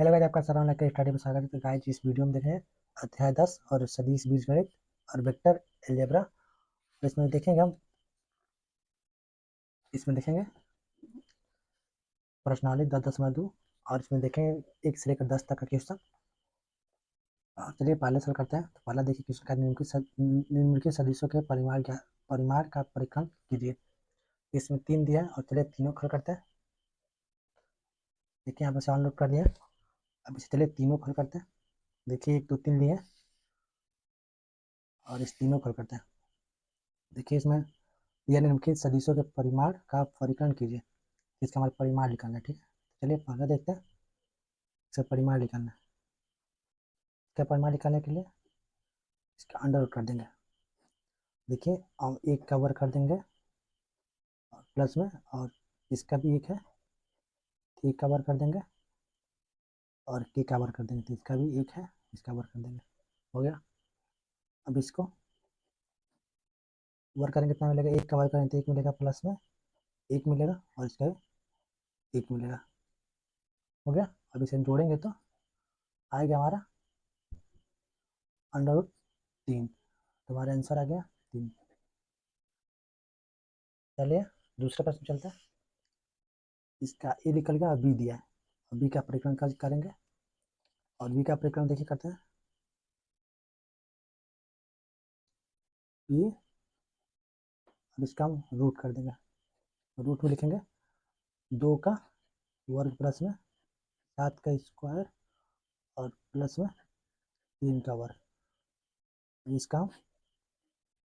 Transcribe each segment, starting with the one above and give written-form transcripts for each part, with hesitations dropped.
Hello guys, आपका सलाम अलैकुम स्टडी में स्वागत है। तो गाइस इस वीडियो में देखें अध्याय 10 और सदिश बीजगणित और वेक्टर अलजेब्रा। तो इसमें देखेंगे हम प्रश्नावली 10.2 और इसमें देखेंगे 1 से लेकर 10 तक का क्वेश्चन। चलिए पहले सवाल करते हैं। तो पहला देखिए क्वेश्चन का निम्नलिखित सदिशों के परिमाण का परीक्षण कीजिए। इसमें 3 दिया है और चलिए तीनों हल करते हैं। देखिए यहाँ पर सवाल नोट कर लिया। अब इसे चलिए तीनों हल करते हैं। देखिए 1 2 3 लिए और इस तीनों हल करते हैं। देखिए इसमें यह निम्नलिखित सदिशों के परिमाण का परीक्षण कीजिए। इसका हमारे परिमाण निकालना है। ठीक है, चलिए पहले देखते हैं इसका परिमाण निकालना है। इसका परिमाण निकालने के लिए इसका अंडर रूट कर देंगे। देखिए हम 1 का वर्ग कर देंगे और प्लस में, और इसका भी 1 है, 1 का वर्ग कर देंगे और के का वर्ग कर देंगे। तो इसका भी 1 है, इसका वर्ग कर देंगे। हो गया। अब इसको वर्ग करेंगे कितना मिलेगा? 1 का वर्ग करेंगे तो 1 मिलेगा, प्लस में 1 मिलेगा और इसका भी 1 मिलेगा। हो गया। अब इसे जोड़ेंगे तो आएगा हमारा अंडर रूट 3। तो हमारा आंसर आ गया 3। चलिए दूसरे प्रश्न चलते हैं। इसका ए निकल गया और बी दिया है, और बी का परीक्षण करेंगे। और बी का परीक्षण देखिए करते हैं। ये अब इसका हम रूट कर देंगे। रूट में लिखेंगे 2 का वर्ग प्लस में 7 का स्क्वायर और प्लस में 3 का वर्ग। इसका हम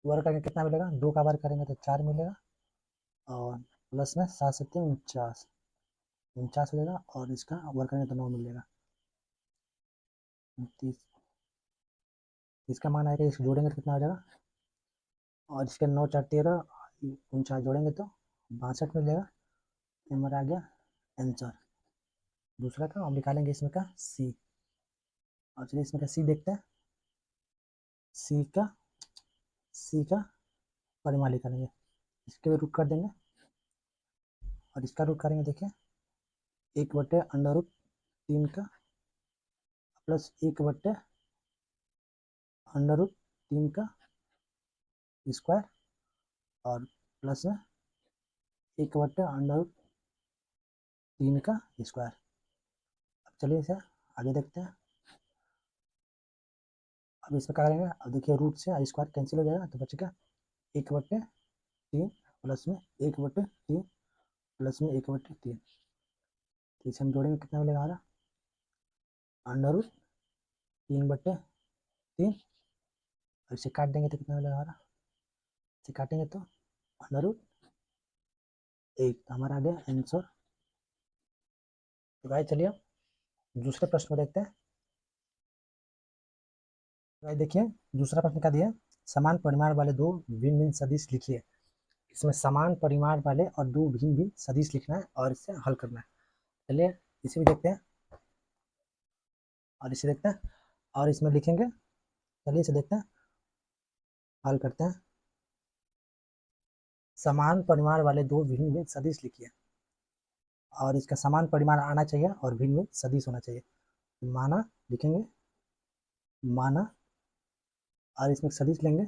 वर्ग करेंगे कितना मिलेगा? 2 का वर्ग करेंगे तो 4 मिलेगा और प्लस में 7 से 3 49, 49 हो जाएगा और इसका वर्ग करेंगे तो 9 मिलेगा, 29। इसका मान आएगा, इसको जोड़ेंगे तो कितना हो जाएगा? और इसके 9 4 13, 49 जोड़ेंगे तो 62 मिलेगा। हमारा आ गया आंसर। दूसरा का हम निकालेंगे इसमें का सी। और चलिए इसमें का सी देखते हैं। सी का परिमाण निकालेंगे। इसके भी रूट कर देंगे और इसका रूट करेंगे। देखिए 1/√3 का प्लस 1/√3 का स्क्वायर और प्लस में 1/√3 का स्क्वायर। अब चलिए इसे आगे देखते हैं। अब इसमें क्या करेंगे? अब देखिए रूट से स्क्वायर कैंसिल हो जाएगा तो बचेगा 1/3 प्लस में 1/3 प्लस में 1/3। तो इसे हम जोड़ेंगे कितना मिलेगा हमारा? √3/3 और इसे काट देंगे तो कितना मिलेगा हमारा? इसे काटेंगे तो √1। तो हमारा आ गया आंसर। तो गाइस चलिए दूसरे प्रश्न को देखते हैं। गाइस देखिए दूसरा प्रश्न क्या दिया है? समान परिमाण वाले दो भिन्न भिन्न सदिश लिखिए। इसमें समान परिमाण वाले और दो भिन्न भिन्न सदिश लिखना है और इसे हल करना है। चलिए इसे भी देखते हैं और इसे देखते हैं और इसमें लिखेंगे। चलिए इसे देखते हैं, हल करते हैं। समान परिमाण वाले दो भिन्न भिन्न सदिश लिखिए और इसका समान परिमाण आना चाहिए और भिन्न भिन्न सदिश होना चाहिए। माना लिखेंगे, माना, और इसमें सदिश लेंगे,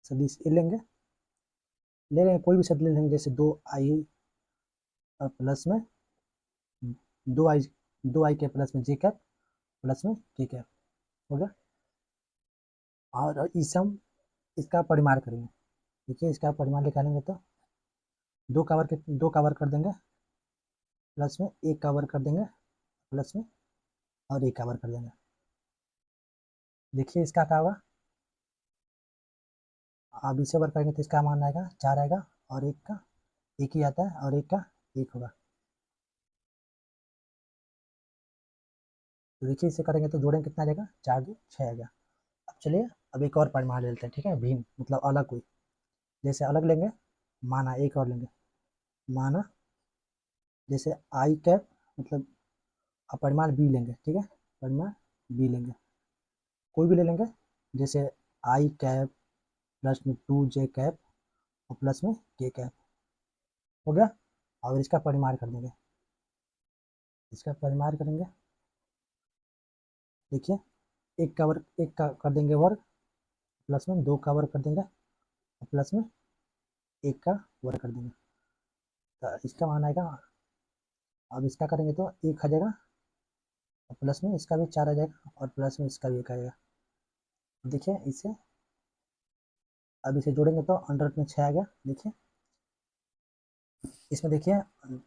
सदिश ए लेंगे, ले लेंगे कोई भी सदिश ले लेंगे, जैसे 2i और प्लस में 2i के प्लस में जे कैप प्लस में के कैप। हो गया। और इसे हम इसका परिमाण करेंगे। देखिए इसका परिमाण निकालेंगे तो 2 का वर्ग कर देंगे, प्लस में 1 का वर्ग कर देंगे, प्लस में और 1 का वर्ग कर देंगे। देखिए इसका क्या होगा? अब इसे वर्ग करेंगे तो इसका मान आएगा 4 आएगा और 1 का 1 ही आता है और 1 का 1 होगा। तो देखिए इसे करेंगे तो जोड़ेंगे कितना आ जाएगा? 4 2 6 आ गया। अब चलिए अब एक और परिमाण ले लेते हैं। ठीक है, भिन्न मतलब अलग कोई, जैसे अलग लेंगे, माना एक और लेंगे, माना जैसे आई कैप, मतलब अब परिमाण बी लेंगे। ठीक है, परिमाण बी लेंगे, कोई भी ले लेंगे, जैसे आई कैप प्लस में 2 जे कैप और प्लस में के कैप। हो गया। और इसका परिमाण कर देंगे। इसका परिमाण करेंगे, देखिए एक का कर देंगे वर्ग, प्लस में दो का वर्ग कर देंगे, और प्लस में एक का वर्ग कर देंगे, तो इसका मान आएगा। अब इसका करेंगे तो एक आ जाएगा, और प्लस में इसका भी चार आ जाएगा, और प्लस में इसका भी एक आएगा। देखिए इसे अब इसे जोड़ेंगे तो अंडर में 6 आ गया। देखिए इसमें देखिए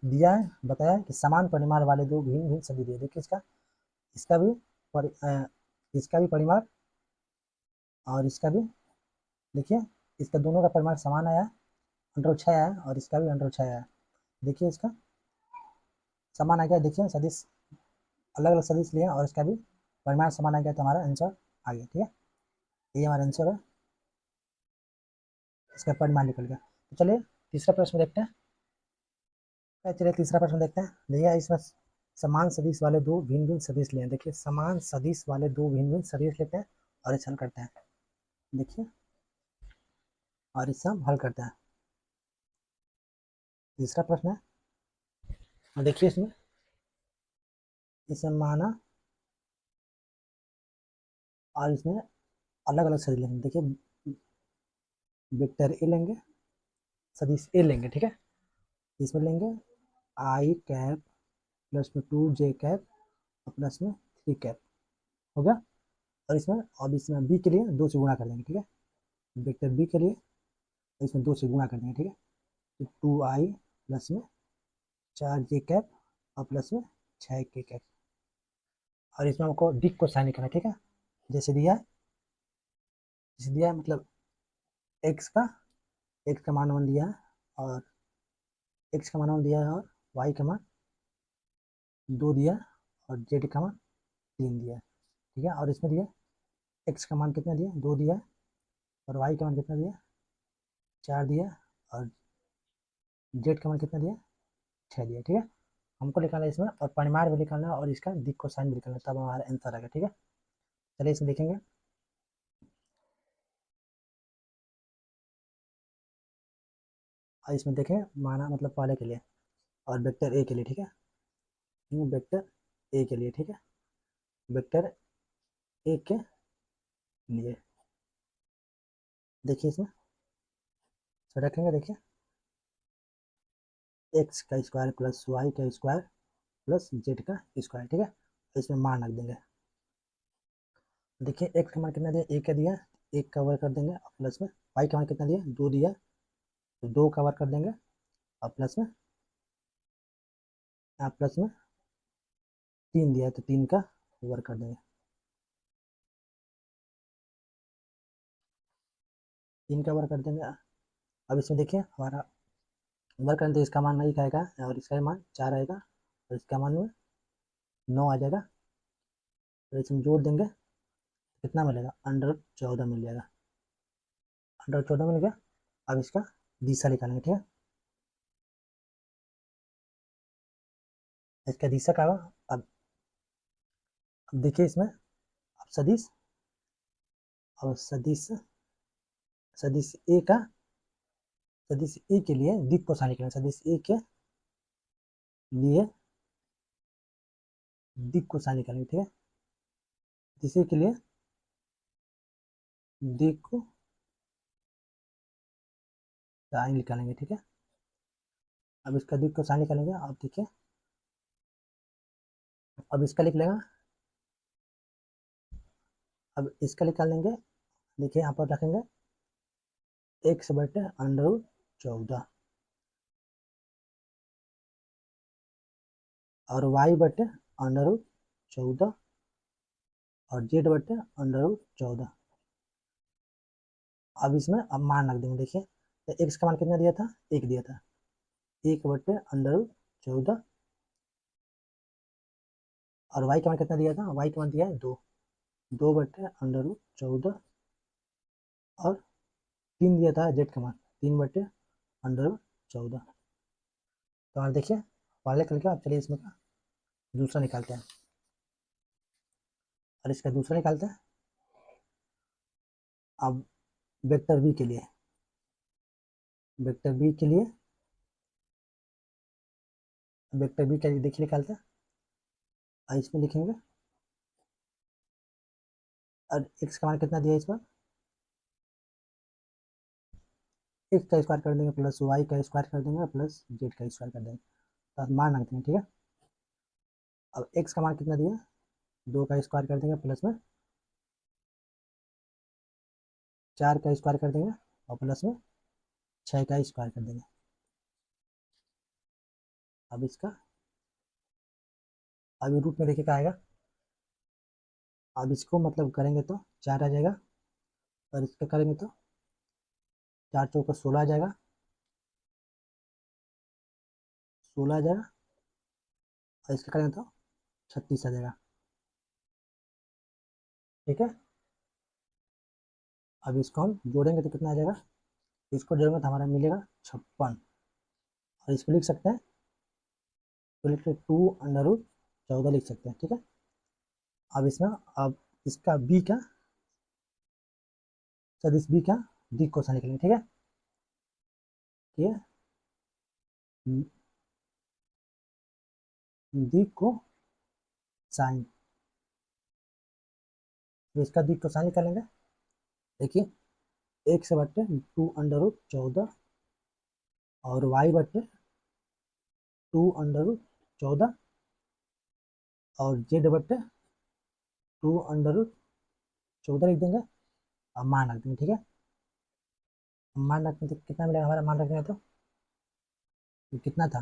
दिया है, बताया है कि समान परिमाण वाले दो भिन्न भिन्न सदिश दिए। देखिए इसका भी इसका भी परिमाण और इसका भी, देखिए इसका दोनों का परिमाण समान आया है, अंडर 6 आया है, और इसका भी अंडर 6 आया है। देखिए इसका समान आ गया, देखिए सदिश अलग अलग सदिश लिए और इसका भी परिमाण समान आ गया, तो हमारा आंसर आ गया। ठीक है, ये हमारा आंसर है, इसका परिमाण निकल गया। तो चलिए तीसरा प्रश्न देखते हैं। चलिए तीसरा प्रश्न देखते हैं। देखिए इसमें समान सदिश वाले दो भिन्न भिन्न सदिश लिए। देखिए समान सदिश वाले दो भिन्न भिन्न सदिश लेते हैं और इसे हल करते हैं। देखिए और इसे हम हल करते हैं। तीसरा प्रश्न है, और देखिए इसमें इसे माना और इसमें अलग अलग सदिश लेंगे। देखिए वेक्टर ए लेंगे, सदिश ए लेंगे, ठीक है। इसमें लेंगे आई कैप प्लस में 2j कैप और प्लस में 3 कैप, हो गया। और इसमें अब इसमें बी के लिए 2 से गुणा कर देंगे, ठीक है। वेक्टर बी के लिए इसमें 2 से गुणा कर देंगे, ठीक है। तो 2i प्लस में 4j कैप और प्लस में 6k कैप, और इसमें हमको डिक को साइन करना है, ठीक है। जैसे दिया है, जैसे दिया है मतलब एक्स का मान 1 दिया है, और एक्स का मान 1 दिया है, और वाई का मान 2 दिया है, और जेड का मान 3 दिया है, ठीक है। और इसमें दिया एक्स का मान कितना दिया, 2 दिया है, और वाई का मान कितना दिया, 4 दिया, और जेड का मान कितना दिया, 6 दिया, ठीक है। हमको निकालना है इसमें, और परिमाण भी निकालना है, और इसका दिक को साइन भी निकालना है, तब हमारा आंसर आएगा, ठीक है। चलिए इसमें देखेंगे। और इसमें देखें माना मतलब पहले के लिए, और वेक्टर ए के लिए, ठीक है। वेक्टर ए के लिए, ठीक है। वेक्टर ए के लिए देखिए इसमें तो रखेंगे, देखिए एक्स का स्क्वायर प्लस वाई का स्क्वायर प्लस जेड का स्क्वायर, ठीक है। इसमें मान रख देंगे। देखिए एक्स का मान कितना दिया, एक का दिया, एक का वर्ग कर देंगे, और प्लस में वाई का मान कितना दिया, 2 दिया, तो 2 का वर्ग कर देंगे, और प्लस में यहाँ प्लस में 3 दिया है, तो 3 का वर्ग कर देंगे, 3 का वर्ग कर देंगे। अब इसमें देखिए हमारा वर्ग करें तो इसका मान नहीं आएगा, और इसका मान 4 आएगा, और इसका मान में 9 आ जाएगा। तो इसमें जोड़ देंगे, कितना मिलेगा, अंडर 14 मिल जाएगा। अंडर 14 मिल गया। अब इसका दिशा निकालेंगे, ठीक है। इसका दिशा क्या होगा, अब देखिए इसमें अब सदिश, अब सदिश ए का, सदिश ए के लिए दिक को साइन करेंगे, सदिश ए के लिए दिक को साइन करेंगे, ठीक है। दिशा के लिए दिक को साइन निकालेंगे, ठीक है। अब इसका दिक को साइन निकालेंगे, अब देखिए अब इसका लिख लेगा, अब इसका निकाल लेंगे। देखिए यहाँ पर रखेंगे एक्स बटे अंडर रूट 14, और वाई बटे अंडर रूट 14, और जेड बटे अंडर रूट 14। अब इसमें अब मान रख देंगे, देखिए तो एक्स का मान कितना दिया था, एक दिया था, 1/√14, और वाई का मान कितना दिया था, वाई का मान दिया है 2, 2/√14, और 3 दिया था जेड का मान, 3/√14। तो आप देखिए पहले करके, आप चलिए इसमें का दूसरा निकालते हैं, और इसका दूसरा निकालते हैं। अब वेक्टर बी के लिए, वेक्टर बी के लिए वेक्टर बी के लिए देखिए निकालते हैं। और इसमें लिखेंगे, और एक्स का मान कितना दिया है इस पर, एक्स का स्क्वायर कर देंगे प्लस वाई का स्क्वायर कर देंगे प्लस जेड का स्क्वायर कर देंगे, तो मान रखते हैं, ठीक है। अब एक्स का मान कितना दिया, 2 का स्क्वायर कर देंगे प्लस में 4 का स्क्वायर कर देंगे और प्लस में 6 का स्क्वायर कर देंगे। अब इसका अभी रूट में देखिए क्या आएगा, अब इसको मतलब करेंगे तो 4 आ जाएगा, और इसका करेंगे तो 4 चौका 16 आ जाएगा, 16 आ जाएगा, और इसका करेंगे तो 36 आ जाएगा, ठीक है। अब इसको हम जोड़ेंगे तो कितना आ जाएगा, इसको जोड़ेंगे तो हमारा मिलेगा 56, और इसको लिख सकते हैं, तो लिख 2√14 लिख सकते हैं, ठीक है। अब इसमें, अब इसका बी का सदिश बी का डी क्वेश्चन निकलेंगे, ठीक है। ये डी को साइन, तो इसका डी को साइन निकालेंगे। देखिए, एक से बट्टे 2√14 और वाई बट्टे 2√14 और जेड बट्टे 2√14 लिख देंगे, अब मान रख देंगे, ठीक है। मान रखने तो कितना मिलेगा हमारा, मान रखने तो ये कितना था,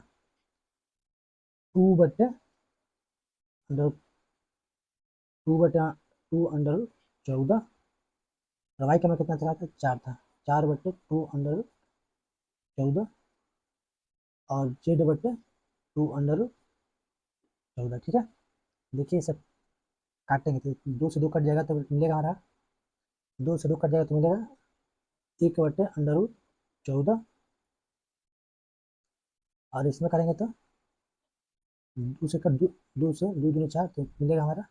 2 बट्टे 2/14, और वाई का मैं कितना चला था, 4 था, 4/2√14 और जेड बट्टे 2/14, ठीक है। देखिए सब काटेंगे तो 2 से 2 कट जाएगा तो मिलेगा हमारा, 2 से 2 कट जाएगा तो मिलेगा 1/√14, और इसमें करेंगे तो 2 से कट 2 से 2 दूनी 4 तो मिलेगा हमारा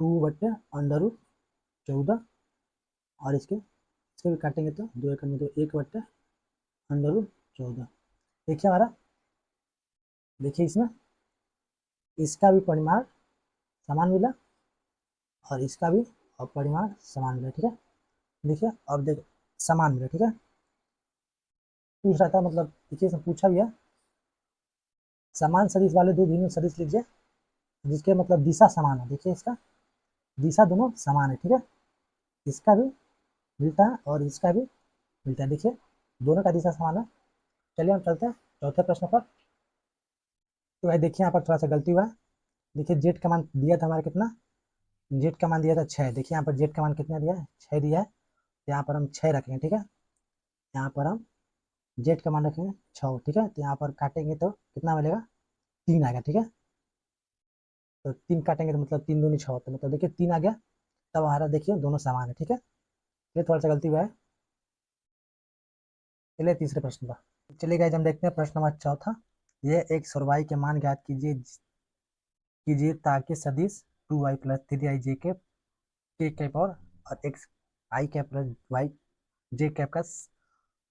2/√14, और इसके भी काटेंगे तो 2 एकड़ में तो 1/√14। देखिए हमारा, देखिए इसमें इसका भी परिमाण समान मिला और इसका भी और परिमाण समान मिला, ठीक है। देखिए अब देख, समान मिला, ठीक है। पूछ रहा था, मतलब देखिए इसमें पूछा भी है, समान सदिश वाले दो भिन्न सदिश लीजिए जिसके मतलब दिशा समान है। देखिए इसका दिशा दोनों समान है, ठीक है। इसका भी मिलता है और इसका भी मिलता है, देखिए दोनों का दिशा समान है। चलिए हम चलते हैं चौथे प्रश्न पर। तो भाई देखिए यहाँ पर थोड़ा सा गलती हुआ है। देखिए जेड का मान दिया था हमारा कितना, जेड का मान दिया था 6। देखिए यहाँ पर जेड का मान कितना दिया है, 6 दिया है, तो यहाँ पर हम 6 रखेंगे, ठीक है। यहाँ पर हम जेड का मान रखेंगे 6, ठीक है। तो यहाँ पर काटेंगे तो कितना मिलेगा, 3 आएगा, ठीक है। तो 3 काटेंगे तो मतलब 3 दूनी 6 होता है, मतलब देखिए 3 आ गया, तब हमारा देखिए दोनों समान है, ठीक है। ये थोड़ा सा गलती हुआ है। चलिए तीसरे प्रश्न पर चलिए गाइस, हम देखते हैं प्रश्न नंबर चौथा। ये एक सरवाई के मान ज्ञात कीजिए ताकि सदिश 2y+3i के कैप और एक्स आई कैप प्लस वाई जे कैप का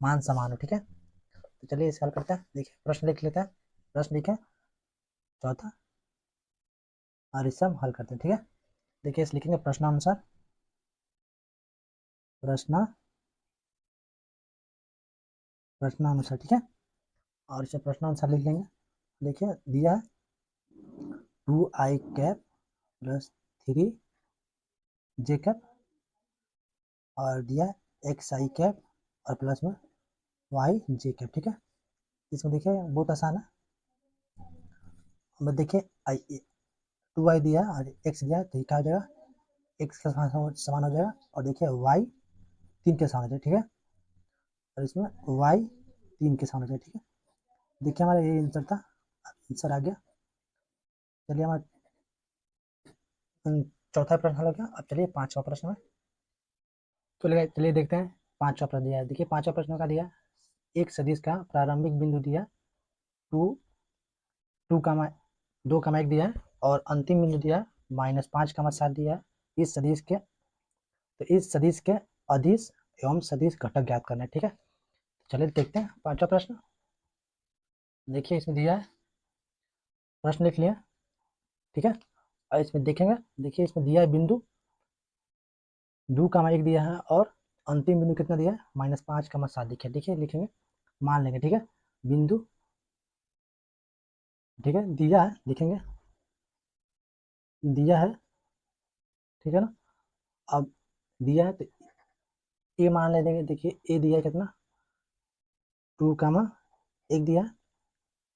मान समान हो, ठीक है। तो चलिए इसे हल करते हैं। देखिए प्रश्न लिख लेते हैं, प्रश्न लिखे चौथा, और इसे हम हल करते हैं, ठीक है। देखिए इसे लिखेंगे प्रश्नानुसार, प्रश्न प्रश्नानुसार, ठीक है। और इसे प्रश्नानुसार लिख लेंगे। देखिए दिया है 2i कैप+3 जे कैप, और दिया है xi कैप और प्लस में वाई जे कैप, ठीक है। इसमें देखिए बहुत आसान है, देखिए 2y दिया है और x दिया है, तो ये क्या हो जाएगा, x के समान हो जाएगा, और देखिए y 3 के समान हो जाएगा, ठीक है। और इसमें y 3 के समान हो जाएगा, ठीक है। देखिए हमारा ये आंसर था, आंसर आ गया। चलिए हमारा चौथा प्रश्न हल हो गया। अब चलिए पांचवा प्रश्न में, तो चलिए देखते हैं पांचवा प्रश्न दिया है। देखिए पांचवा प्रश्न का दिया, एक सदिश का प्रारंभिक बिंदु दिया 2 2, 1 दिया है, और अंतिम बिंदु दिया -5, 7 दिया है। इस सदिश के, तो इस सदिश के अदिश एवं सदिश घटक ज्ञात करना है, ठीक है। चलिए देखते हैं पांचवा प्रश्न। देखिए इसमें दिया है, प्रश्न लिख लिया, ठीक है। और इसमें देखेंगे, देखिए इसमें दिया है बिंदु 2, 1 दिया है, और अंतिम बिंदु कितना दिया है, -5, 7 देखिए, देखिए लिखेंगे, मान लेंगे, ठीक है। बिंदु, ठीक है, दिया है, लिखेंगे, दिया है, ठीक है ना। अब दिया है तो ए मान ले देंगे, देखिए ए दिया है कितना, 2, 1 दिया है,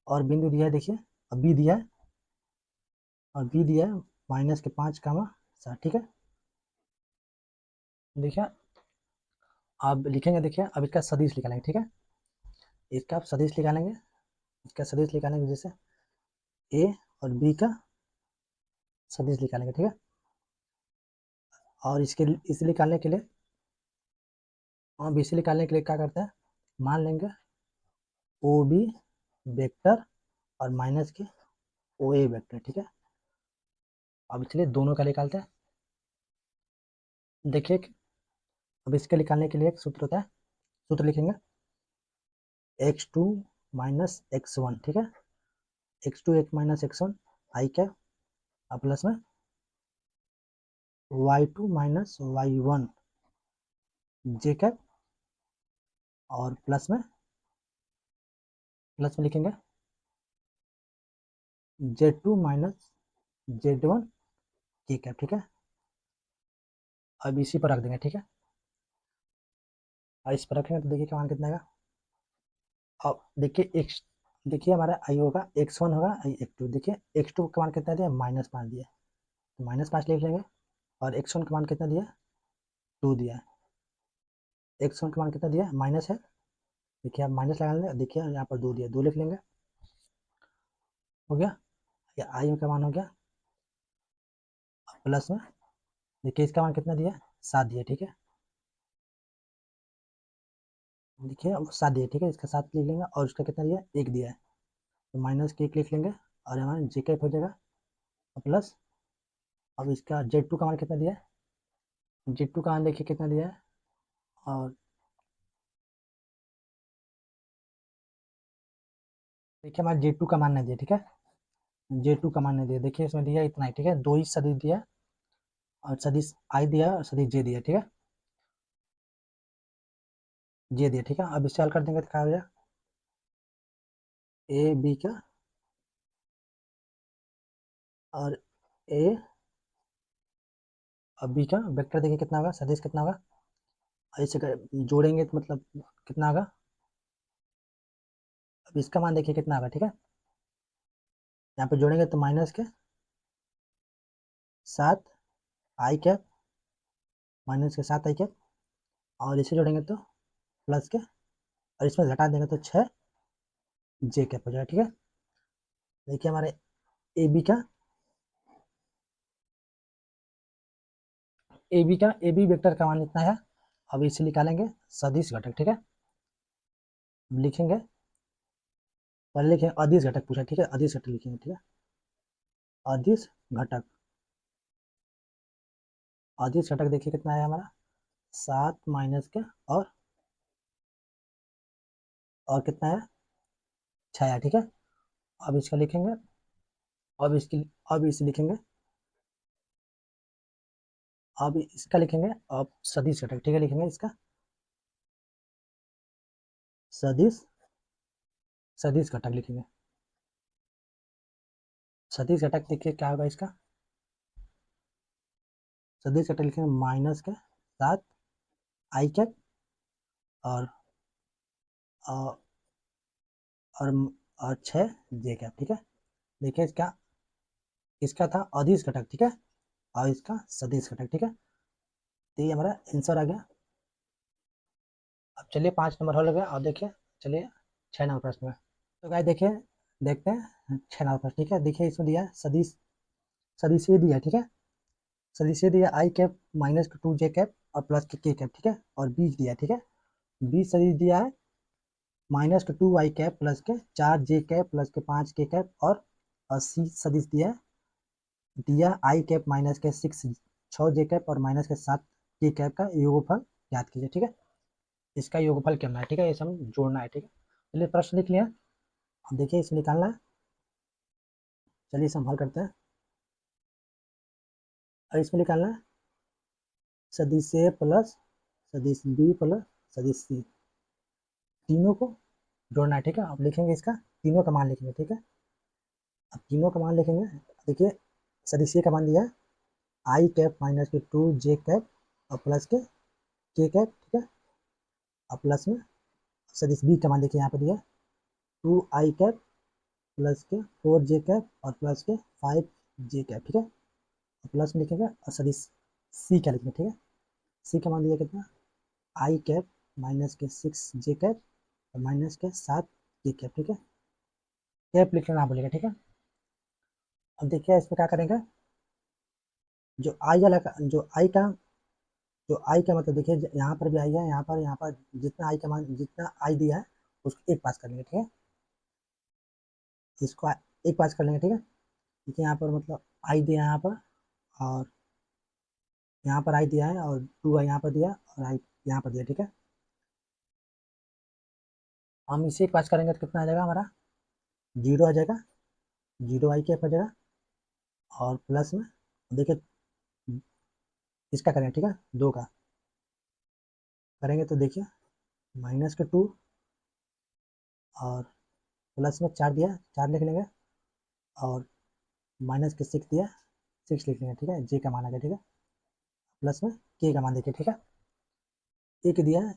और बिंदु दिया है देखिए, अब बी दिया है, और बी दिया है -5, 7, ठीक है। देखिए अब लिखेंगे, देखिए अब इसका सदिश निकालेंगे, ठीक है। इसका आप सदिश निकालेंगे, इसका सदिश निकालेंगे, जैसे ए और बी का सदिश निकालेंगे, ठीक है। और इसके इसे निकालने के लिए, और बी से निकालने के लिए क्या करते हैं, मान लेंगे ओ बी वेक्टर और माइनस के ओ ए वेक्टर, ठीक है। अब चलिए दोनों का निकालते हैं। देखिए अब इसके निकालने के लिए एक सूत्र होता है, सूत्र लिखेंगे x2 - x1, ठीक है। x2 x -x1 आई क्या, और प्लस में y2 - y1 जे कैप, और प्लस में लिखेंगे z2 - z1 के कैप, ठीक है। अब इसी पर रख देंगे, ठीक है। और इस पर रखेंगे तो देखिए मान कितना आएगा। अब देखिए x, देखिए हमारा आई होगा x1 होगा x2, देखिए x2 का मान कितना दिया, -5 दिया, तो -5 लिख लेंगे। और x1 का मान कितना दिया, 2 दिया है। x1 का मान कितना दिया, माइनस है, देखिए आप माइनस लगा लेंगे, देखिए यहाँ पर 2 दिया, 2 लिख लेंगे, हो गया। ये आई का मान हो गया। प्लस में देखिए इसका मान कितना दिया, 7 दिया, ठीक है। देखिए अब 7 दिया, ठीक है, इसका 7 लिख लेंगे, और उसका कितना दिया, 1 दिया है, तो -1 लिख लेंगे, और हमारा जे कैप हो जाएगा। प्लस अब इसका Z2 का मान कितना दिया है, Z2 का मान देखिए कितना दिया है, और देखिए हमारा Z2 का मान नहीं दिया, ठीक है। Z2 का मान नहीं दिया, देखिए इसमें दिया इतना ही, ठीक है, 2 ही सदिश दिया, और सदिश आई दिया और सदिश जे दिया, ठीक है, जे दिया, ठीक है। अब इससे हल कर देंगे तो क्या हो जाएगा, ए बी का, और ए और बी का वेक्टर देखिए कितना होगा, सदिश कितना होगा, और इसे जोड़ेंगे तो मतलब कितना होगा। अब इसका मान देखिए कितना होगा, ठीक है। यहाँ पे जोड़ेंगे तो -7 आई कैप, -7 आई कैप, और इसे जोड़ेंगे तो प्लस के, और इसमें घटा देंगे तो 6 जे कैप हो जाएगा, ठीक है। देखिए हमारे ए बी वेक्टर का मान इतना है। अब इसे निकालेंगे सदिश घटक, ठीक है। लिखेंगे, पहले लिखेंगे अदिश घटक पूछा, ठीक है, अदिश घटक लिखेंगे, ठीक है। अदिश घटक, अदिश घटक देखिए कितना है हमारा, 7 माइनस के, और कितना है, 6 है, ठीक है। अब इसका लिखेंगे, अब इसकी, अब इसे लिखेंगे, अब इसका लिखेंगे, अब सदिश घटक, ठीक है, लिखेंगे इसका सदिश, सदिश घटक लिखेंगे। सदिश घटक देखिए क्या होगा इसका, सदिश घटक लिखेंगे -7 आई कैप, और और और, और 6 जे कैप, ठीक है। देखिए इसका, इसका था अदिश घटक, ठीक है, और इसका सदिश घटक, ठीक है। तो ये हमारा आंसर आ गया। अब चलिए 5 नंबर हल हो गया, और देखिए चलिए 6 नंबर प्रश्न में। तो गाइस देखिए, देखते हैं 6 नंबर प्रश्न, ठीक है। देखिए इसमें दिया है सदिश, सदिश ये दिया है, ठीक है। सदिश ये दिया आई कैप -2 जे कैप और प्लस के कैप, ठीक है, और बीच दिया है, ठीक है। बीच सदिश दिया है -2 आई कैप प्लस के 4 जे कैप प्लस के 5 के कैप, और सी सदिश दिया है, दिया आई कैप माइनस के 6 जे कैप और -7 के कैप का योगफल याद कीजिए, ठीक है। इसका योगफल करना है, ठीक है, ये सब जोड़ना है, ठीक है। चलिए प्रश्न लिख लिया, अब देखिए इसे निकालना है, चलिए इसे हम हल करते हैं। और इसमें निकालना है सदिश ए प्लस सदिश बी प्लस सदिश सी, तीनों को जोड़ना है। ठीक है, अब लिखेंगे इसका तीनों का मान लिखेंगे। ठीक है, अब तीनों का मान लिखेंगे। देखिए सदिश ए का मान दिया है आई कैप माइनस के 2 j कैप और प्लस के कैप। ठीक है, और प्लस में सदिश बी का मान देखिए यहाँ पर दिया 2i कैप प्लस के 4j कैप और प्लस के 5j कैप। ठीक है, और प्लस में लिखेंगे और सदिश सी का लिखेंगे। ठीक है, सी का मान दिया कितना आई कैप माइनस के 6j कैप और माइनस के 7j कैप। ठीक है, कैप लिखना ना बोलेगा। ठीक है, अब देखिए इसमें क्या करेंगे, जो आई वाला जो आई का मतलब देखिए यहाँ पर भी आई है, यहाँ पर जितना आई का मान जितना आई दिया है उसको एक पास कर लेंगे। ठीक है, इसको एक पास कर लेंगे। ठीक है, देखिए यहाँ पर मतलब आई दिया है यहाँ पर, और यहाँ पर आई दिया है, और 2 आई यहाँ पर दिया और आई यहाँ पर दिया। ठीक है, हम इसे एक पास करेंगे तो कितना आ जाएगा हमारा 0 आ जाएगा, 0 आई कैप आ जाएगा। और प्लस में देखिए इसका करेंगे। ठीक है, 2 का करेंगे तो देखिए माइनस के 2 और प्लस में 4 दिया, 4 लिख लेंगे, और माइनस के 6 दिया, 6 लिख लेंगे। ठीक है, जे का मान आ गया। ठीक है, प्लस में के का मान देखिए। ठीक है, एक दिया है,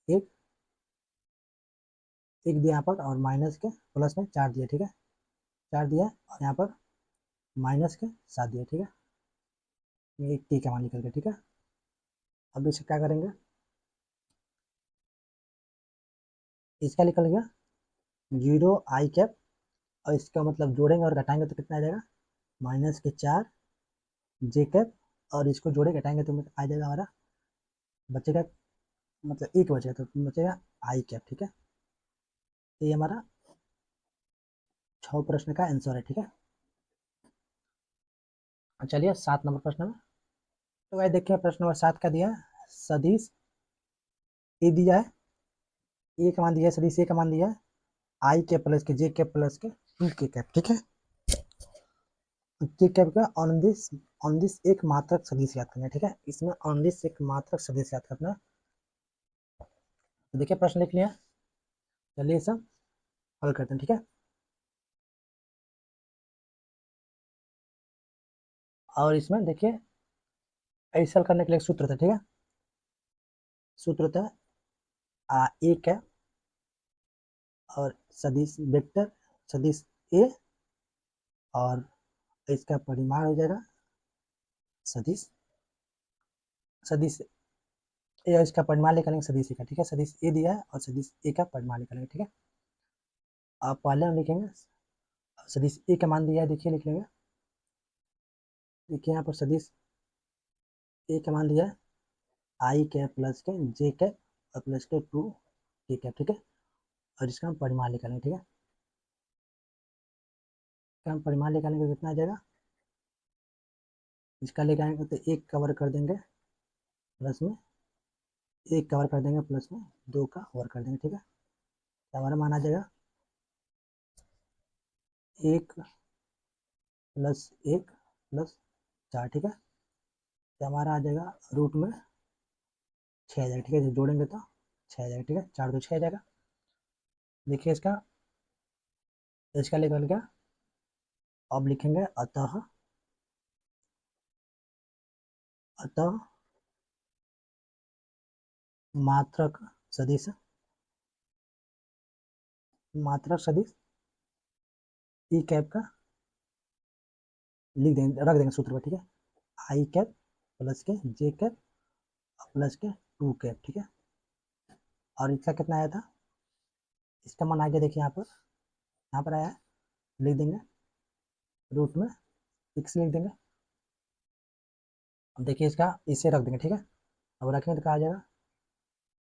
एक एक दिया यहाँ पर, और माइनस के प्लस में 4 दिया। ठीक है, 4 दिया और यहाँ पर माइनस के 7 दिया। ठीक है, ये के का मान निकल गया। ठीक है, अब इसे क्या करेंगे, इसका निकल गया 0 आई कैप, और इसका मतलब जोड़ेंगे और घटाएंगे तो कितना आ जाएगा माइनस के 4 जे कैप, और इसको जोड़े घटाएंगे तो आ जाएगा हमारा बचेगा मतलब एक बचेगा तो बचेगा आई कैप। ठीक है, तो ये हमारा 6 प्रश्न का आंसर है। ठीक है, चलिए 7 नंबर प्रश्न में, तो भाई देखिए प्रश्न नंबर 7 का दिया है सदिश ए दिया है, ए का मान दिया है, सदिश ए का मान दिया है आई कैप प्लस के जे कैप प्लस के 2 के कैप। ठीक है, के कैप का ऑन दिस एक मात्रक सदिश याद करना है। ठीक है, इसमें ऑन दिस एक मात्रक सदिश याद करना है। तो देखिए प्रश्न लिख लिया, चलिए सब हल करते हैं। ठीक है, और इसमें देखिए ऐसा हल करने के लिए एक सूत्र था। ठीक है, सूत्र था ए कैप और सदिश वेक्टर सदिश ए, और इसका परिमाण हो जाएगा सदिश सदिश ए, इसका परिमाण निकालेंगे सदिश ए का। ठीक है, सदिश ए दिया है और सदिश ए का परिमाण निकालेंगे। ठीक है, आप पहले हम लिखेंगे सदिश ए का मान दिया है, देखिए लिख लेंगे। देखिए यहाँ पर सदिश ए का मान दिया है आई कैप प्लस के जे कैप और प्लस के 2 के कैप। ठीक है, और इसका हम परिमाण निकालेंगे। ठीक है, इसका हम परिमाण निकालेंगे तो कितना आ जाएगा, इसका लेके आएंगे तो एक कवर कर देंगे प्लस में, एक कवर कर देंगे प्लस में 2 का ओवर कर देंगे। ठीक है, तो हमारा मान आ जाएगा 1 प्लस 1 प्लस 4। ठीक है, तो हमारा आ जाएगा रूट में 6 आ जाएगा। ठीक है, जब जोड़ेंगे तो 6 आ जाएगा। ठीक है, 4 तो 6 आ जाएगा। देखिए इसका इसका निकल गया। अब लिखेंगे अतः अतः मात्रक सदिश मात्रक सदिश ई कैप का लिख देंगे, रख देंगे सूत्र पर। ठीक है, आई कैप प्लस के जे कैप प्लस के 2 कैप। ठीक है, और इसका कितना आया था, इसका मान आ गया देखिए यहाँ पर आया है, लिख देंगे रूट में 6 लिख देंगे। अब देखिए इसका इसे रख देंगे। ठीक है, अब रखेंगे तो कहा जाएगा,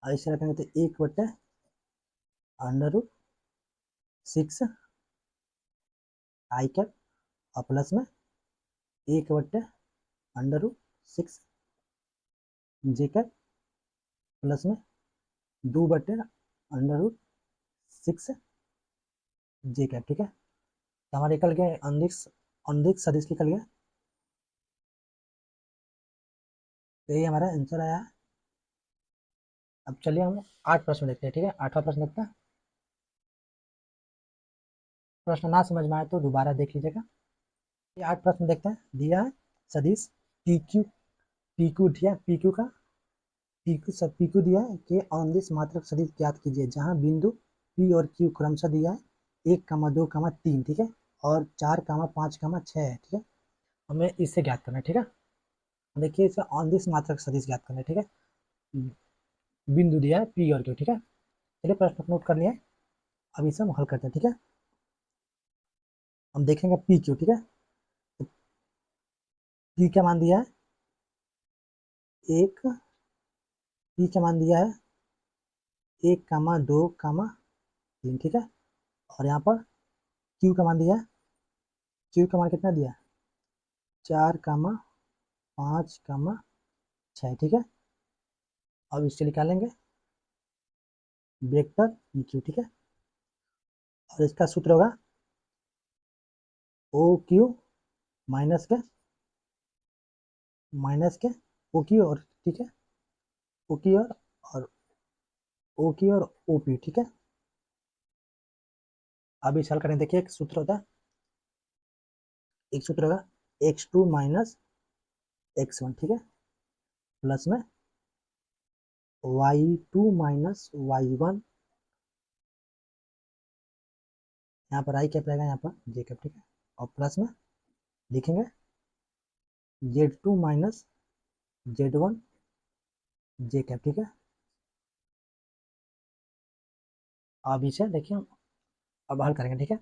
और इसे रखेंगे तो 1/√6 आई कैप और प्लस में 1/√6 जे कैप प्लस में 2/√6 जे कैप। ठीक है, तो हमारे निकल गए अनदिक्स अनदिक्स सदिश निकल गया। तो यही हमारा आंसर आया। अब चलिए हम 8 प्रश्न देखते हैं, ठीक है। 8वां प्रश्न देखते हैं। प्रश्न ना समझ में आए तो दोबारा देख लीजिएगा। ये 8 प्रश्न देखते हैं। दिया है सदिश पी क्यू, पी क्यू दिया, पी क्यू का पी क्यू दिया है कि अनदिश मात्रक सदिश ज्ञात कीजिए जहां बिंदु पी और क्यू क्रमशः दिया है 1, 2, 3, ठीक है, और 4, 5, 6 है, ठीक है। हमें इससे ज्ञात करना है, ठीक है। देखिए इसका अनदिश मात्रक सदिश ज्ञात करना है, ठीक है। बिंदु दिया है पी और क्यू, ठीक है। चलिए प्रश्न नोट कर लिया है। अब इसे हम हल करते हैं, ठीक है। हम देखेंगे पी क्यू, ठीक है। तो पी का मान दिया है एक, पी का मान दिया है 1, 2, 3, ठीक है। और यहाँ पर क्यू का मान दिया है, क्यू का मान कितना दिया है 4, 5, 6, ठीक है। अब इससे निकालेंगे वेक्टर पी क्यू, ठीक है। और इसका सूत्र होगा ओ क्यू माइनस के ओ क्यू और, ठीक है, ओ क्यू और ओ क्यू और ओ पी, ठीक है। अब इस हल करें, देखिए एक सूत्र होता है, एक सूत्र होगा x2 माइनस x1, ठीक है, प्लस में y2 माइनस y1, यहाँ पर आई कैप रहेगा, यहाँ पर जे कैप, ठीक है। और प्लस में लिखेंगे z2 माइनस z1 जे कैप, ठीक है। अब इसे देखिए हम अब हल करेंगे, ठीक है।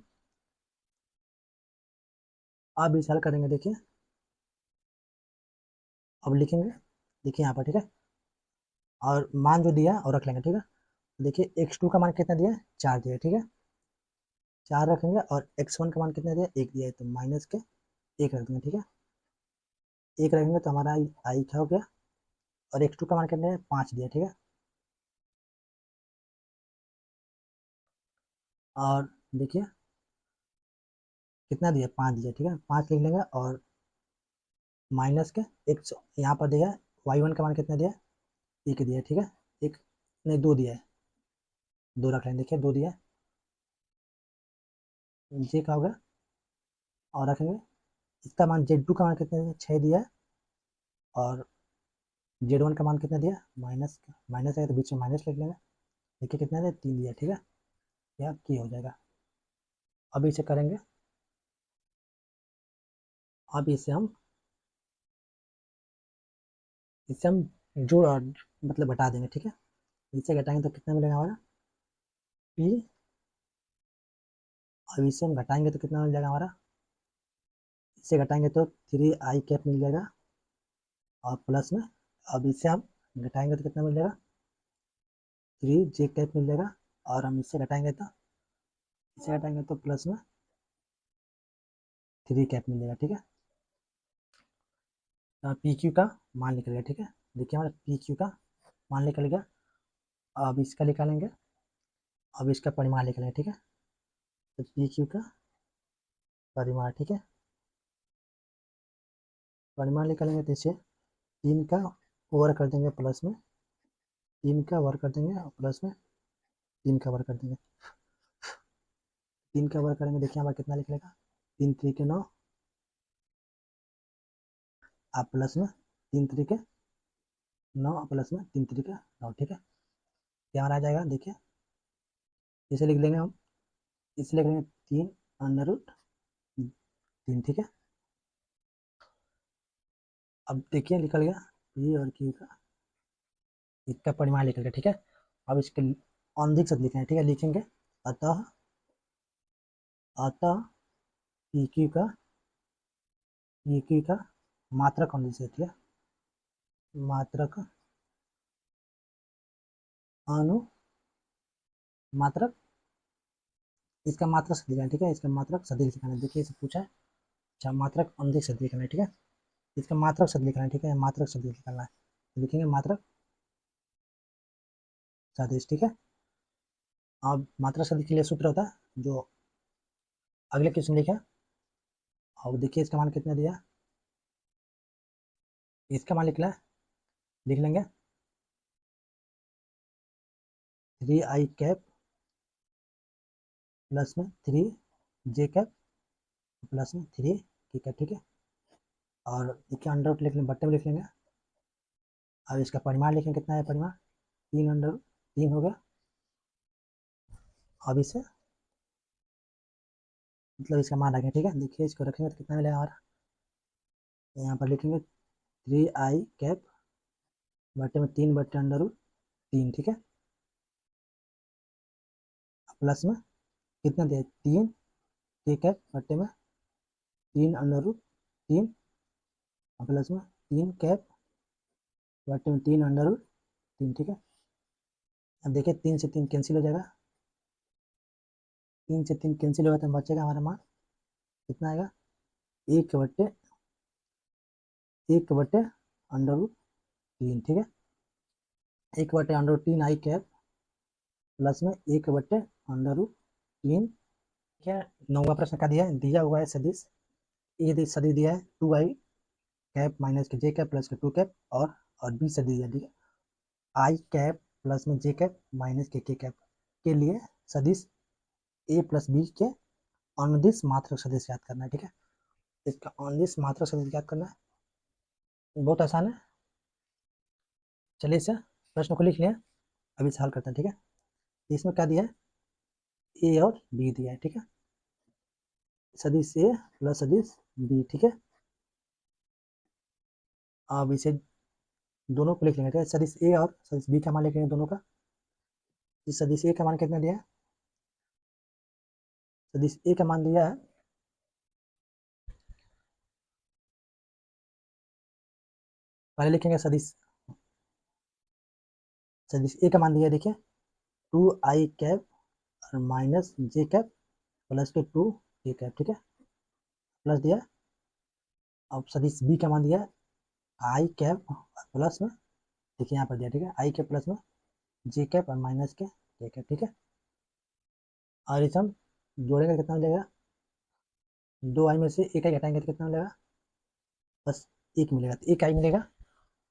अब इसे हल करेंगे, देखिए अब लिखेंगे, देखिए यहाँ पर, ठीक है। और मान जो दिया है और रख लेंगे, ठीक है। देखिए x2 का मान कितना दिया है 4 दिया है, ठीक है। 4 रखेंगे और x1 का मान कितना दिया है 1 दिया है, तो माइनस के 1 रख देंगे, ठीक है। 1 रखेंगे तो हमारा आई क्या हो गया। और x2 का मान कितना है 5 दिया, ठीक है। और देखिए कितना दिया 5 दिया, ठीक है। 5 लिख लेंगे और माइनस के एक यहाँ पर दिया है y1 का मान कितना दिया है 1 दिया है, ठीक है। एक नहीं 2 दिया है, 2 रख लेंगे, देखिए 2 दिया है। ये क्या होगा और रखेंगे इसका मान z2 का मान कितना दिया 6 दिया है। और z1 का मान कितना दिया माइनस, माइनस है तो बीच में माइनस लिख लेंगे, देखिए कितना दिया 3 दिया, ठीक है। यह की हो जाएगा। अब इसे करेंगे, अब इसे हम जोड़ और मतलब घटा देंगे, ठीक है। इसे घटाएंगे तो कितना मिलेगा हमारा पी। अब इसे हम घटाएंगे तो कितना मिल जाएगा हमारा, इसे घटाएंगे तो 3 आई कैप मिल जाएगा। और प्लस में अब इसे हम घटाएंगे तो कितना मिल जाएगा 3 जे कैप मिल जाएगा। और हम इसे घटाएंगे तो प्लस में 3 कैप मिल जाएगा, ठीक है। पी क्यू का मान निकल गया, ठीक है। देखिए हमारा पी क्यू का मान निकल गया। अब इसका निकालेंगे, अब इसका परिमाण निकालेंगे, ठीक है। तो पी क्यू का परिमाण, ठीक है, परिमाण निकालेंगे तो इसे 3 का ओवर कर देंगे प्लस में 3 का ओवर कर देंगे और प्लस में 3 का ओवर कर देंगे। 3 का ओवर करेंगे, देखिए हमारा कितना निकलेगा 3 3 के 9, आप प्लस में 3 3 के 9 प्लस में 3 3 के 9, ठीक है। क्या आ जाएगा देखिए, इसे लिख लेंगे हम, इसे लिख लेंगे 3 √3, ठीक है। अब देखिए निकल गया पी और क्यू का इसका परिमाण निकल गया, ठीक है। अब इसके औंधिक शब्द लिखेंगे, ठीक है, लिखेंगे अतः अतः पी क्यू का मात्रक औंधिक से, ठीक है, मात्रक अनु मात्रक इसका मात्रक शब्द लिखना है, ठीक है। इसका मात्रक सदिश लिखना है, देखिए इसे पूछा है। अच्छा मात्रक औंधिक शब्द लिखना है, ठीक है। इसका मात्रक शब्द लिखना है, ठीक है, मात्रक शब्द निकालना है तो लिखेंगे मात्रक सदिश, ठीक है। अब मात्रक शब्द के लिए सूत्र होता है जो अगले क्वेश्चन लिखा। अब देखिए इसका मान कितना दिया, इसका मान निकला लिख लेंगे 3i कैप प्लस में 3j कैप प्लस में 3k कैप, ठीक है। और देखिए अंडर रूट लिख लेंगे, बट्टे में लिख लेंगे। अब इसका परिमाण लिखेंगे, कितना है परिमाण, 3 हो गया। अब इसे मतलब इसका मान रखेंगे, ठीक है। देखिए इसको रखेंगे तो कितना मिलेगा हमारा, यहाँ पर लिखेंगे 3i कैप बटे में 3/√3, ठीक है। प्लस में कितना दिया, 3k कैप बटे में 3√3, प्लस में 3 कैप बटे में 3/√3, ठीक है। अब देखिए 3 से 3 कैंसिल हो जाएगा, 3 से 3 कैंसिल होगा तो बचेगा हमारा मान कितना आएगा, 1/√3, ठीक है। 1/√3i कैप प्लस में 1/√3, ठीक है। 9वां प्रश्न का दिया हुआ है सदिश, ये सदिश दिया है 2i कैप माइनस के जे कैप प्लस के 2 कैप, और बी सदिश दिया, ठीक है, i कैप प्लस में जे कैप माइनस के के कैप के लिए सदिश ए प्लस बी के अनुदिश मात्रक सदिश याद करना है, ठीक है। इसका अनुदिश मात्रक सदिश याद करना है, बहुत आसान है। चलिए इसे प्रश्न को लिख लिया, अभी इसे हल करते हैं, ठीक है। इसमें क्या दिया है, ए और बी दिया है, ठीक है, सदिश ए प्लस सदिश बी, ठीक है। अब इसे दोनों को लिख लेंगे, ठीक है। सदिश ए और सदिश बी का मान लिख लेंगे दोनों का। इस सदिश ए का मान कितना दिया है, सदिश ए का मान दिया है, पहले लिखेंगे सदिश सदिश ए का मान दिया है, देखिए 2i कैप और माइनस जे कैप प्लस के 2k कैप, ठीक है, प्लस दिया। अब सदिश बी का मान दिया है i कैप प्लस में, देखिए यहाँ पर दिया, ठीक है, i कैप प्लस में जे कैप और माइनस के जे कैप, ठीक है। और इसे हम जोड़ेंगे कितना मिलेगा, 2i में से 1i घटाएंगे तो कितना मिलेगा, बस 1 मिलेगा, तो 1i मिलेगा।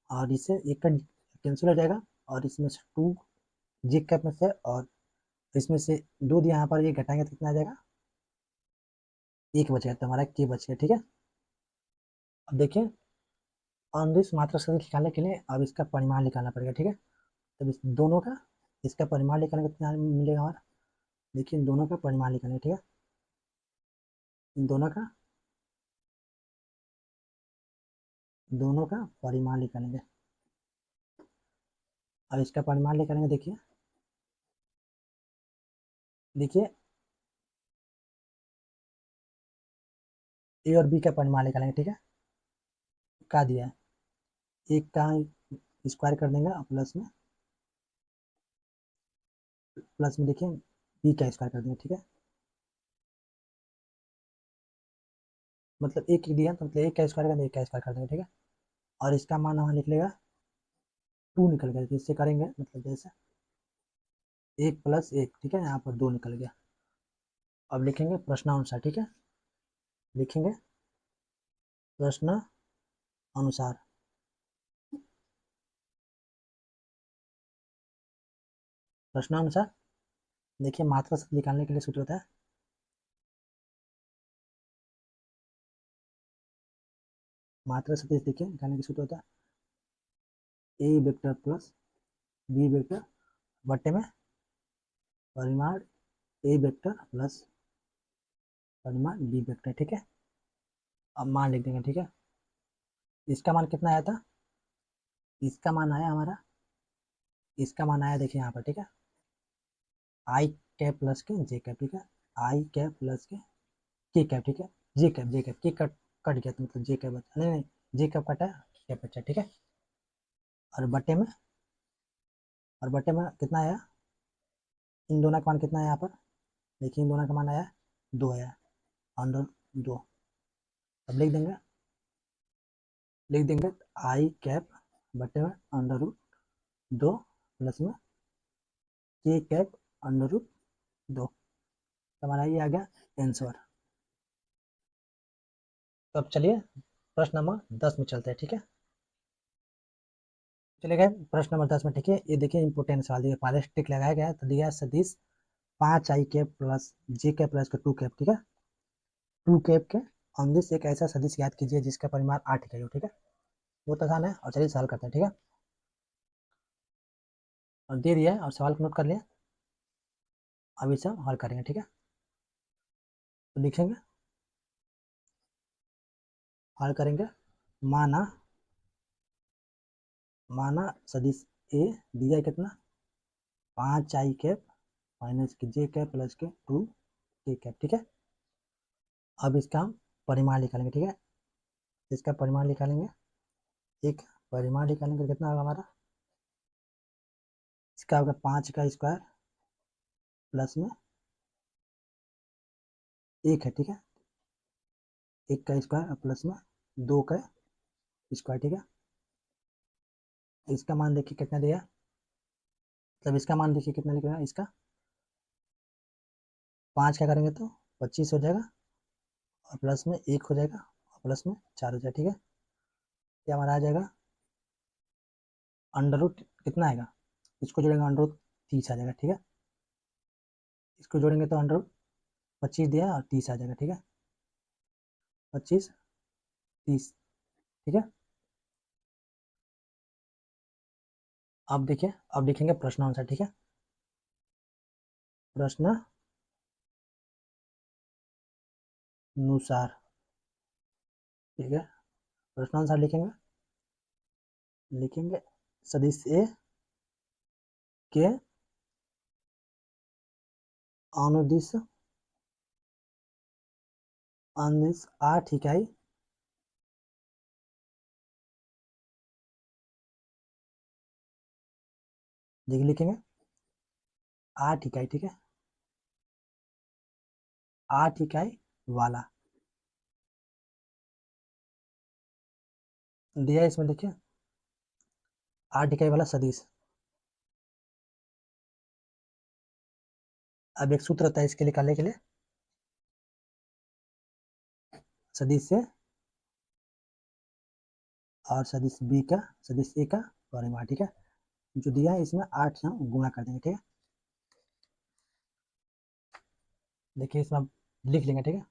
और इससे 1 का कैंसिल हो जाएगा, और इसमें से 2 जे कैप में से, और इसमें से 2 दिया, यहाँ पर ये घटाएंगे तो कितना आ जाएगा, 1 बचेगा, तो हमारा के बचेगा, ठीक है। अब देखिए अनुदिश मात्रा सदिश निकालने के लिए अब इसका परिमाण निकालना पड़ेगा, ठीक है। तब इस दोनों का इसका परिमाण निकालने कितना मिलेगा हमारा, देखिए इन दोनों का परिमाण निकालेंगे, ठीक है, इन दोनों का परिमाण निकालेंगे। अब इसका परिमाण निकालेंगे, देखिए देखिए ए और बी का परिमाण निकालेंगे, ठीक है। क्या दिया है, एक का स्क्वायर कर देंगे और प्लस में देखिए बी का स्क्वायर कर देंगे, ठीक है। मतलब एक ही दिया तो मतलब एक का स्क्वायर कर देंगे, एक का स्क्वायर कर देंगे, ठीक है। और इसका मान हमारा निकलेगा 2 निकल गया, जिससे करेंगे मतलब जैसे 1 + 1, ठीक है, यहाँ पर 2 निकल गया। अब लिखेंगे प्रश्नानुसार, ठीक है, लिखेंगे प्रश्न अनुसार। प्रश्नानुसार देखिए मात्रा शब्द निकालने के लिए सूत्र होता है, मात्रा सदिश देखिए निकालने के सूत्र होता है ए वेक्टर प्लस बी वेक्टर बटे में परिमाण ए वेक्टर प्लस परिमाण बी वेक्टर, ठीक है। अब मान लिख देंगे, ठीक है। इसका मान कितना आया था, इसका मान आया हमारा, इसका मान आया देखिए यहाँ पर, ठीक है, i कैप प्लस के जे कैप, ठीक है, i कैप प्लस के के कैप, ठीक है, जे कैप के कट कट गया तो मतलब जे कैप बचा, नहीं नहीं जे कैप कटा कैप बचा, ठीक है। और बटे में कितना आया, इन दोनों का मान कितना है यहाँ पर, देखिए इन दोनों का मान आया 2 आया, अंडर 2। अब लिख देंगे i कैप बटे में √2 प्लस में के कैप √2, हमारा ये आ गया आंसर। तो अब चलिए प्रश्न नंबर 10 में चलते हैं, ठीक है। चले गए प्रश्न नंबर 10 में। ठीक है, ये देखिए इंपोर्टेंट सवाल दिया, पहले टिक लगाया गया है, तो दिया है सदिश 5 i cap plus J cap plus के 2 कैप। ठीक है, 2 कैप के ऑन दिस एक ऐसा सदिश याद कीजिए जिसका परिमाण 8 इकाई हो। ठीक है, बहुत आसान है, और चलिए सवाल करते हैं। ठीक है, और दे दिया है और सवाल को नोट कर लिया, अभी सब हल करेंगे। ठीक है, तो लिखेंगे, हल करेंगे। माना माना सदिश ए दिया है कितना, 5 i कैप माइनस के जे कैप प्लस के 2 के कैप। ठीक है, अब इसका हम परिमाण निकालेंगे। ठीक है, इसका परिमाण निकालेंगे, एक परिमाण निकालेंगे, कितना होगा हमारा, इसका होगा 5 का स्क्वायर प्लस में 1 है। ठीक है, 1 का स्क्वायर प्लस में 2 का स्क्वायर। ठीक है, इसका मान देखिए कितना दिया, मतलब इसका मान देखिए कितना लिख रहा है, इसका 5 क्या करेंगे तो 25 हो जाएगा, और प्लस में 1 हो जाएगा, और प्लस में 4 हो जाएगा। ठीक है, ये हमारा आ जाएगा अंडर रूट कितना आएगा, इसको जोड़ेंगे अंडर रूट 30 आ जाएगा। ठीक है, इसको जोड़ेंगे तो अंडर रूट 25 दिया और 30 आ जाएगा। ठीक है, 25 30। ठीक है, अब देखिए, अब लिखेंगे प्रश्न आंसर। ठीक है, प्रश्न अनुसार। ठीक है, प्रश्न आंसर लिखेंगे, लिखेंगे सदिश ए के अनुदिश अनुदिश 8 इकाई देखिए, लिखेंगे 8 इकाई। ठीक है, 8 इकाई वाला दिया है, इसमें देखिए 8 इकाई वाला सदिश। अब एक सूत्र होता है इसके निकालने के लिए, सदिश से और सदिश बी का, सदिश ए का परिमाण। ठीक है, जो दिया है इसमें 8 से हम गुणा कर देंगे। ठीक है, देखिए इसमें आप लिख लेंगे। ठीक है,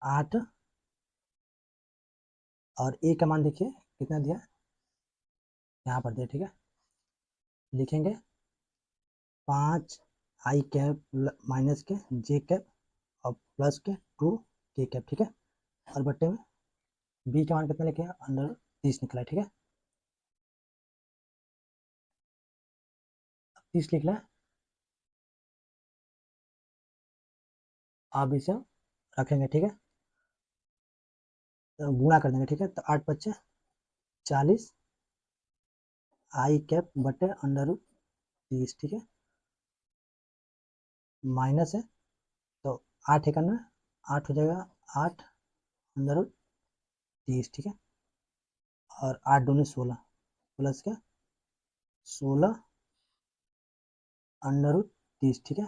8 और ए का मान देखिए कितना दिया, यहाँ पर दिया। ठीक है, लिखेंगे 5 i कैप माइनस के जे कैप और प्लस के 2 के कैप। ठीक है, और बट्टे में बी का मान कितना लिखे, अंडर 30 निकला है। ठीक है, 30 लिख लिया, आप इसे रखेंगे। ठीक है, तो गुणा कर देंगे। ठीक है, तो 8 बच्चे 40 i कैप बटे अंडर 30। ठीक है, माइनस है तो 8 इकाना 8 हो जाएगा, 8 अंडर 30। ठीक है, और 8 दूनी 16 प्लस क्या 16 अंडर 30। ठीक है,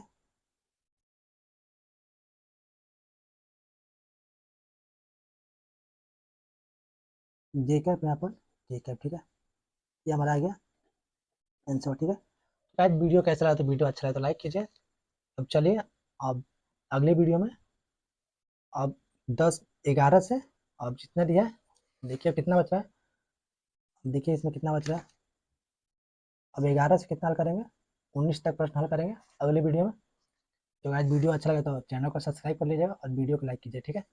जे कैप यहाँ पर जे कैप। ठीक है, ये हमारा आ गया आंसर। ठीक है, शायद वीडियो कैसा लगा, तो वीडियो अच्छा लगा तो लाइक कीजिए। अब चलिए, अब अगले वीडियो में अब 10 11 से अब जितना दिया है, देखिए कितना बच रहा है, देखिए इसमें कितना बच रहा है। अब 11 से कितना हल करेंगे, 19 तक प्रश्न हल करेंगे अगले वीडियो में। तो आज वीडियो अच्छा लगा तो चैनल को सब्सक्राइब कर लीजिएगा और वीडियो को लाइक कीजिए। ठीक है।